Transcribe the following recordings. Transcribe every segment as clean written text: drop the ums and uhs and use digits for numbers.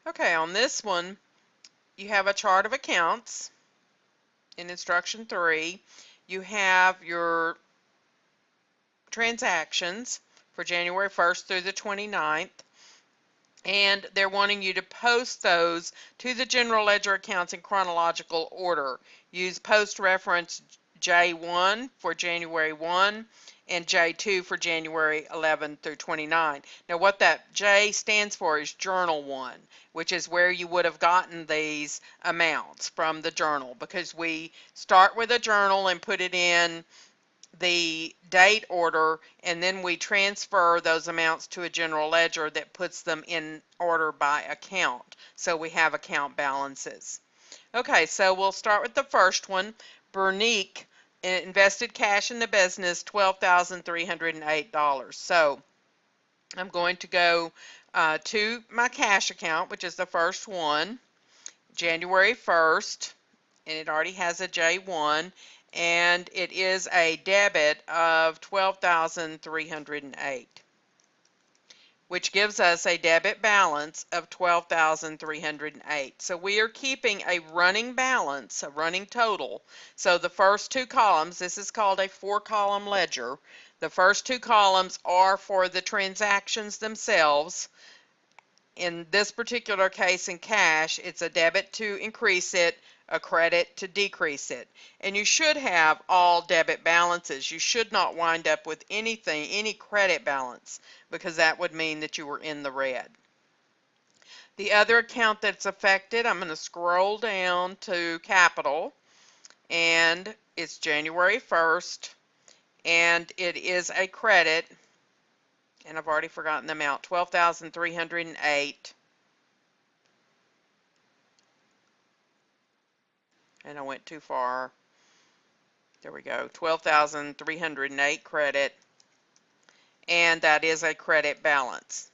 Okay, on this one, you have a chart of accounts in instruction 3. You have your transactions for January 1st through the 29th. And they're wanting you to post those to the general ledger accounts in chronological order. Use post reference J1 for January 1 and J2 for January 11 through 29. Now what that J stands for is Journal 1, which is where you would have gotten these amounts from the journal, because we start with a journal and put it in the date order, and then we transfer those amounts to a general ledger that puts them in order by account. So we have account balances. Okay, so we'll start with the first one. Bernique invested cash in the business, $12,308. So I'm going to go to my cash account, which is the first one, January 1st, and it already has a J1, and it is a debit of $12,308, which gives us a debit balance of $12,308. So we are keeping a running balance, a running total. So the first two columns, this is called a 4-column ledger. The first two columns are for the transactions themselves. In this particular case, in cash, it's a debit to increase it, a credit to decrease it. And you should have all debit balances. You should not wind up with anything, any credit balance, because that would mean that you were in the red. The other account that's affected, I'm going to scroll down to capital, and it's January 1st, and it is a credit, and I've already forgotten the amount, $12,308. And I went too far. There we go, 12,308 credit, and that is a credit balance.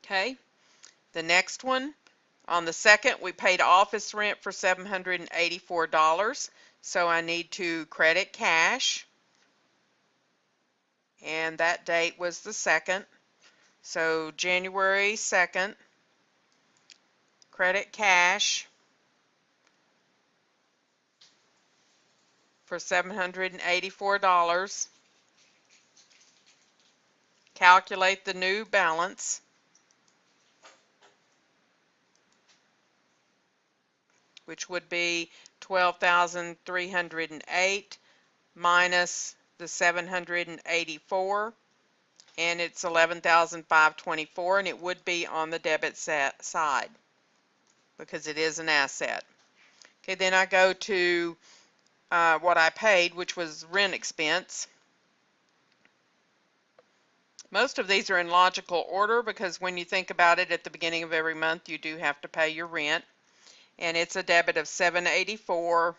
Okay, the next one, on the second, we paid office rent for $784, so I need to credit cash, and that date was the 2nd, so January 2nd, credit cash for $784. Calculate the new balance, which would be 12,308 minus the 784, and it's 11,524, and it would be on the debit side because it is an asset. Okay, then I go to what I paid, which was rent expense. Most of these are in logical order because when you think about it, at the beginning of every month you do have to pay your rent, and it's a debit of $784,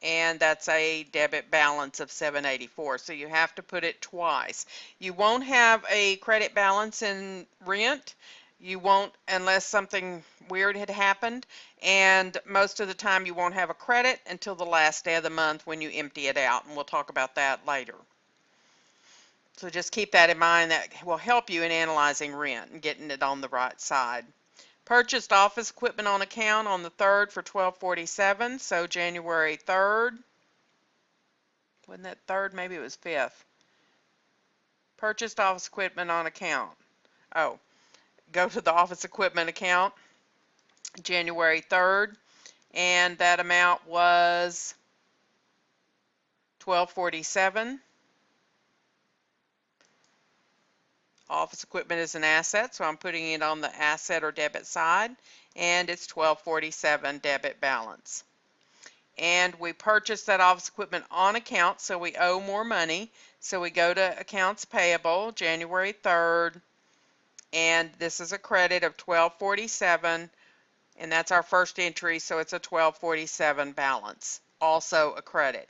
and that's a debit balance of $784, so you have to put it twice. You won't have a credit balance in rent. You won't unless something weird had happened, and most of the time you won't have a credit until the last day of the month when you empty it out, and we'll talk about that later. So just keep that in mind. That will help you in analyzing rent and getting it on the right side. Purchased office equipment on account on the 3rd for $1247, so January 3rd. Wasn't that 3rd? Maybe it was 5th. Purchased office equipment on account. Oh, go to the office equipment account, January 3rd, and that amount was $1247. Office equipment is an asset, so I'm putting it on the asset or debit side, and it's $1247 debit balance. And we purchased that office equipment on account, so we owe more money. So we go to accounts payable, January 3rd, and this is a credit of $1247, and that's our first entry, so it's a $1247 balance, also a credit.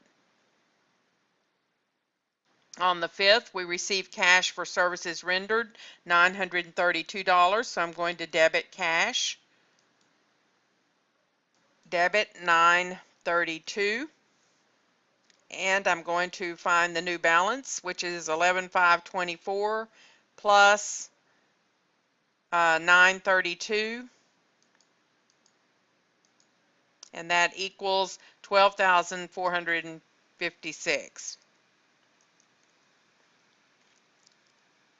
On the 5th, we received cash for services rendered, $932, so I'm going to debit cash. Debit $932, and I'm going to find the new balance, which is $11,524 plus 932, and that equals 12,456.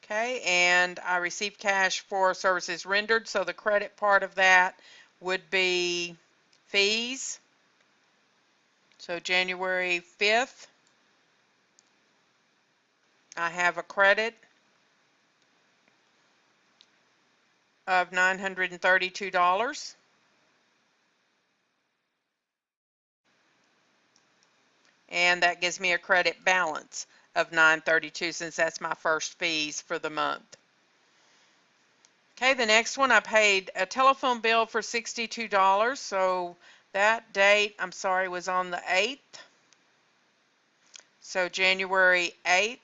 Okay, and I received cash for services rendered, so the credit part of that would be fees. So January 5th, I have a credit of $932, and that gives me a credit balance of $932 since that's my first fees for the month. Okay, the next one, I paid a telephone bill for $62, so that date, I'm sorry, was on the 8th. So January 8th,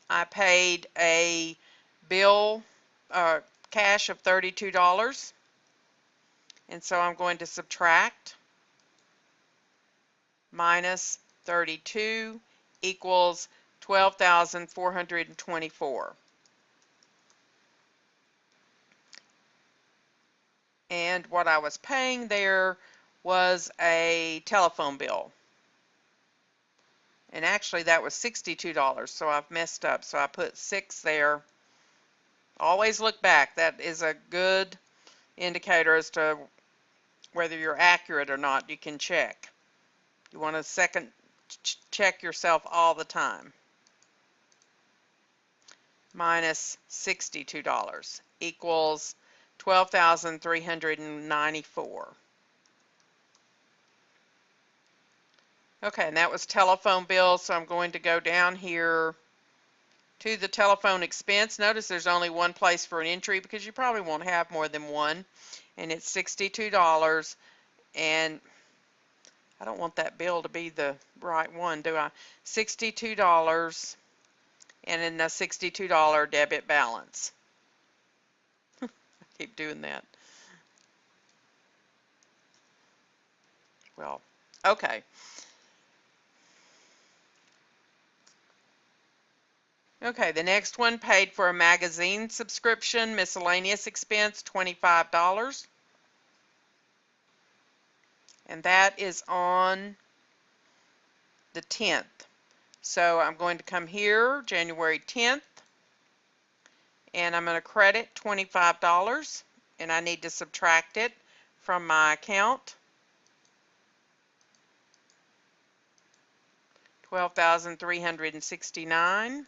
I paid a bill, cash of $32, and so I'm going to subtract minus 32 equals 12,424. And what I was paying there was a telephone bill. And actually that was $62, so I've messed up. So I put 6 there. Always look back. That is a good indicator as to whether you're accurate or not. You can check. You want to second check yourself all the time. Minus $62 equals 12,394. Okay, and that was telephone bill, so I'm going to go down here to the telephone expense. Notice there's only one place for an entry because you probably won't have more than one, and it's $62, and I don't want that bill to be the right one, do I? $62 and then a $62 debit balance. I keep doing that. Well, okay. Okay, the next one, paid for a magazine subscription, miscellaneous expense, $25. And that is on the 10th. So I'm going to come here, January 10th, and I'm going to credit $25, and I need to subtract it from my account. 12,369.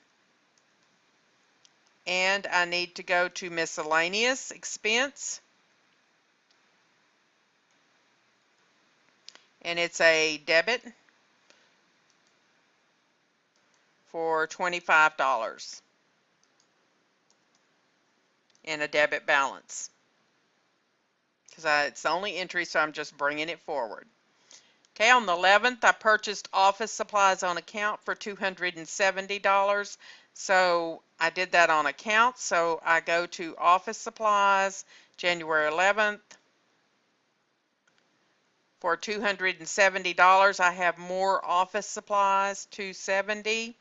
And I need to go to miscellaneous expense, and it's a debit for $25 and a debit balance because it's the only entry, so I'm just bringing it forward. Okay, on the 11th, I purchased office supplies on account for $270. So I did that on account. So I go to office supplies, January 11th. For $270, I have more office supplies, $270,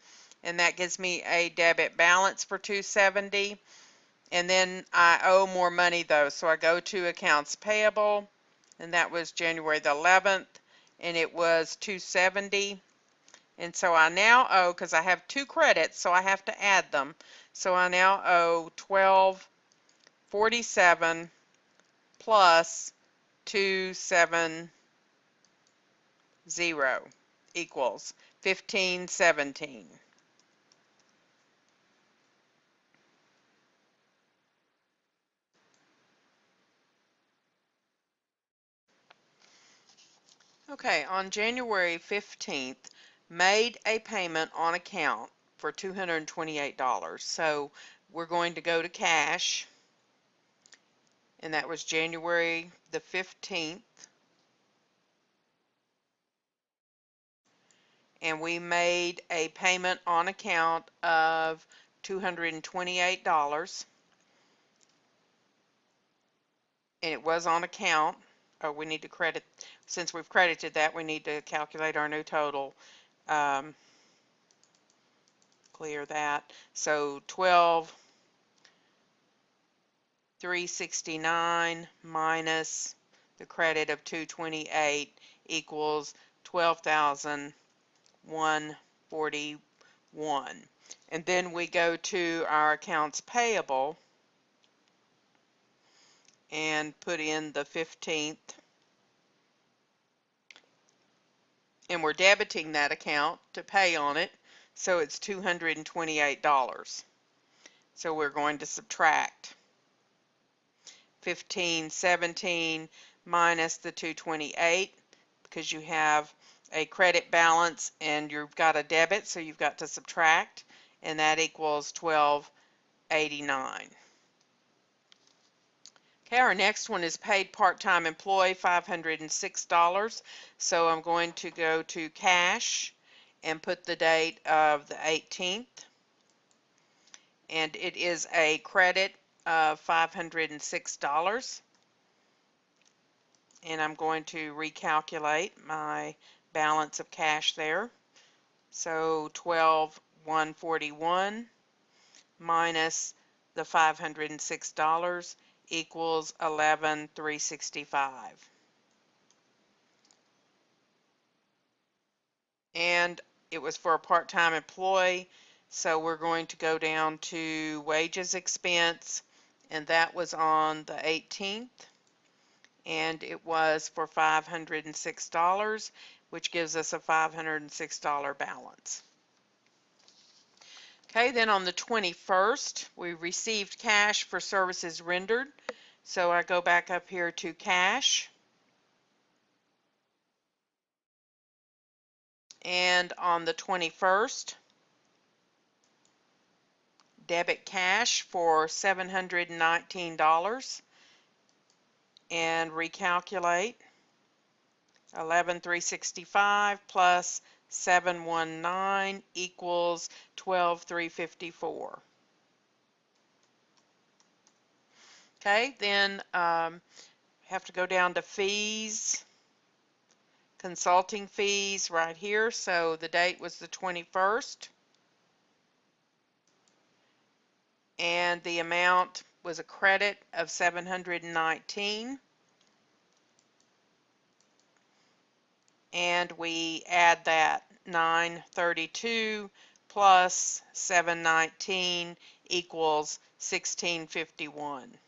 and that gives me a debit balance for $270. And then I owe more money though, so I go to accounts payable, and that was January the 11th. And it was $270, and so I now owe, because I have 2 credits, so I have to add them, so I now owe $1247 plus $270 equals $1517. Okay, on January 15th, made a payment on account for $228. So we're going to go to cash, and that was January the 15th. And we made a payment on account of $228. And it was on account. Oh, we need to credit, since we've credited that, we need to calculate our new total. Clear that. So $369 minus the credit of $228 equals $12,141. And then we go to our accounts payable and put in the 15th, and we're debiting that account to pay on it, so it's $228. So we're going to subtract 1517 minus the 228 because you have a credit balance and you've got a debit, so you've got to subtract, and that equals 1289. Okay, our next one is paid part-time employee, $506. So I'm going to go to cash and put the date of the 18th. And it is a credit of $506. And I'm going to recalculate my balance of cash there. So 12,141 minus the $506 equals 11,365. And it was for a part-time employee, so we're going to go down to wages expense, and that was on the 18th, and it was for $506, which gives us a $506 balance. Okay, then on the 21st, we received cash for services rendered. So I go back up here to cash. And on the 21st, debit cash for $719 and recalculate 11,365 plus 719 equals 12,354. Okay, then have to go down to fees, consulting fees right here. So the date was the 21st, and the amount was a credit of 719. And we add that 932 plus 719 equals 1651.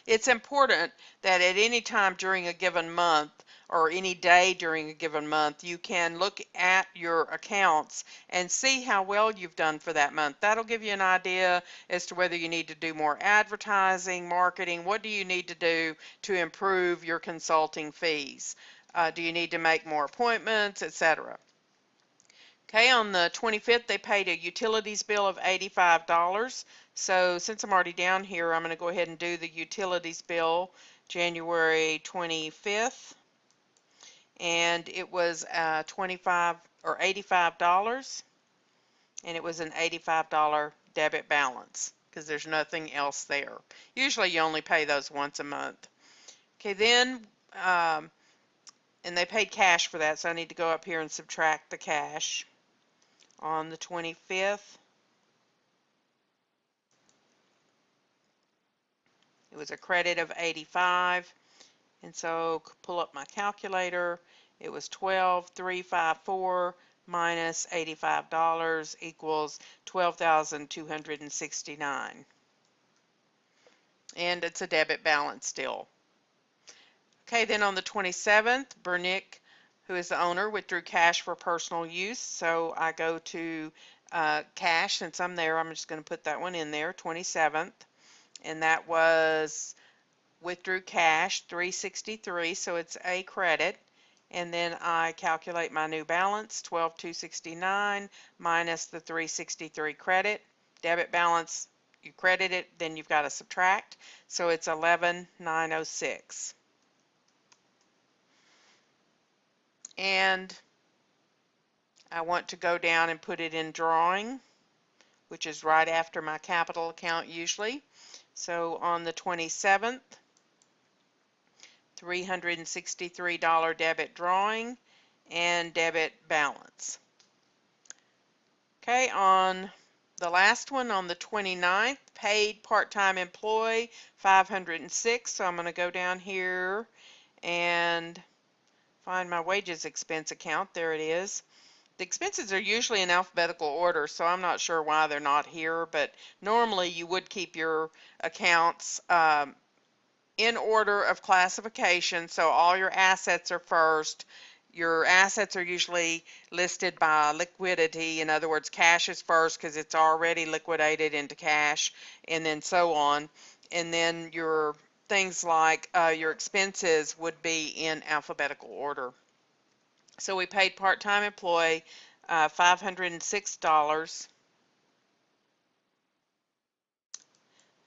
It's important that at any time during a given month or any day during a given month, you can look at your accounts and see how well you've done for that month. That'll give you an idea as to whether you need to do more advertising, marketing. What do you need to do to improve your consulting fees? Do you need to make more appointments, etc.? Okay, on the 25th, they paid a utilities bill of $85. So since I'm already down here, I'm going to go ahead and do the utilities bill January 25th. And it was $85, and it was an $85 debit balance because there's nothing else there. Usually you only pay those once a month. Okay, then, and they paid cash for that, so I need to go up here and subtract the cash. On the 25th, it was a credit of 85, and so pull up my calculator. It was 12,354 minus $85 equals 12,269, and it's a debit balance still. Okay, then on the 27th, Bernick, who is the owner, withdrew cash for personal use. So I go to cash. Since I'm there, I'm just going to put that one in there, 27th. And that was withdrew cash, 363, so it's a credit. And then I calculate my new balance, 12,269 minus the 363 credit. Debit balance, you credit it, then you've got to subtract. So it's 11,906. And I want to go down and put it in drawing, which is right after my capital account usually. So on the 27th, $363 debit drawing and debit balance. Okay, on the last one on the 29th, paid part-time employee, 506. So I'm going to go down here and find my wages expense account. There it is. The expenses are usually in alphabetical order, so I'm not sure why they're not here, but normally you would keep your accounts in order of classification, so all your assets are first. Your assets are usually listed by liquidity. In other words, cash is first because it's already liquidated into cash, and then so on. And then your things like your expenses would be in alphabetical order. So we paid part-time employee $506.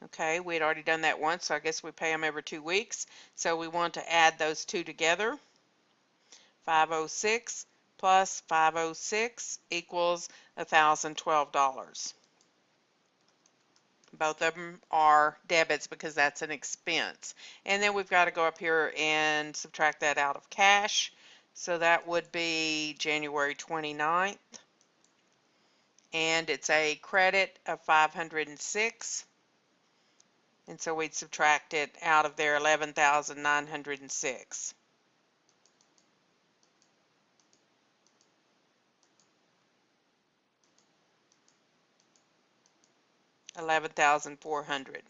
Okay, we had already done that once, so I guess we pay them every 2 weeks. So we want to add those two together. 506 plus 506 equals $1,012. Both of them are debits because that's an expense. And then we've got to go up here and subtract that out of cash. So that would be January 29th. And it's a credit of 506. And so we'd subtract it out of there, 11,906. 11,400.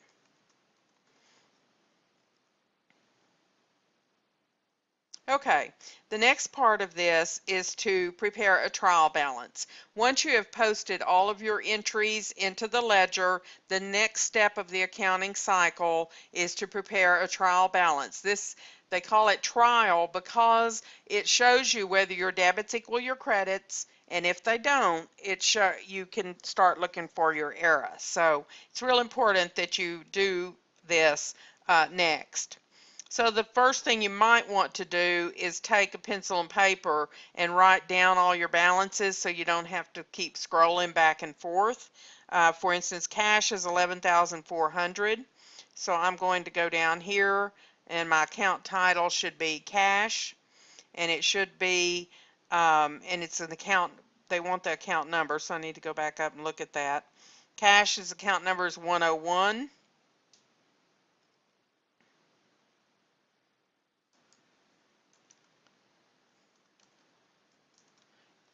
Okay, the next part of this is to prepare a trial balance. Once you have posted all of your entries into the ledger, the next step of the accounting cycle is to prepare a trial balance. They call it trial because it shows you whether your debits equal your credits, and if they don't, you can start looking for your error. So it's real important that you do this next. So the first thing you might want to do is take a pencil and paper and write down all your balances so you don't have to keep scrolling back and forth. For instance, cash is 11,400. So I'm going to go down here and my account title should be cash, and it should be, and it's an account, they want the account number, so I need to go back up and look at that. Cash's account number is 101.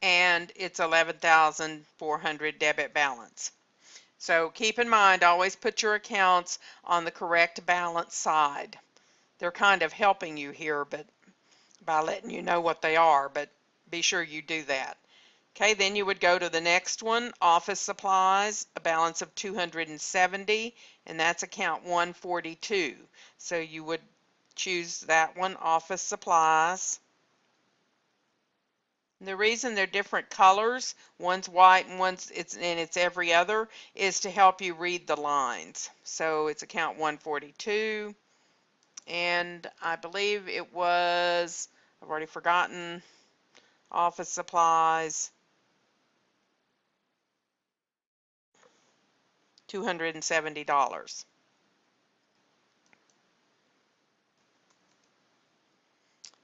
And it's 11,400 debit balance. So keep in mind, always put your accounts on the correct balance side. They're kind of helping you here, but by letting you know what they are, but be sure you do that. Okay, then you would go to the next one, office supplies, a balance of 270, and that's account 142. So you would choose that one, office supplies. The reason they're different colors, one's white and it's every other, is to help you read the lines. So it's account 142, and I believe it was, I've already forgotten, office supplies, $270.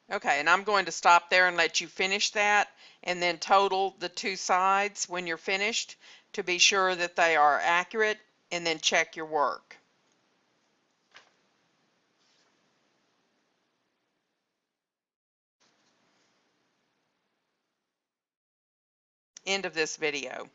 Okay, and I'm going to stop there and let you finish that, and then total the two sides when you're finished to be sure that they are accurate, and then check your work. End of this video.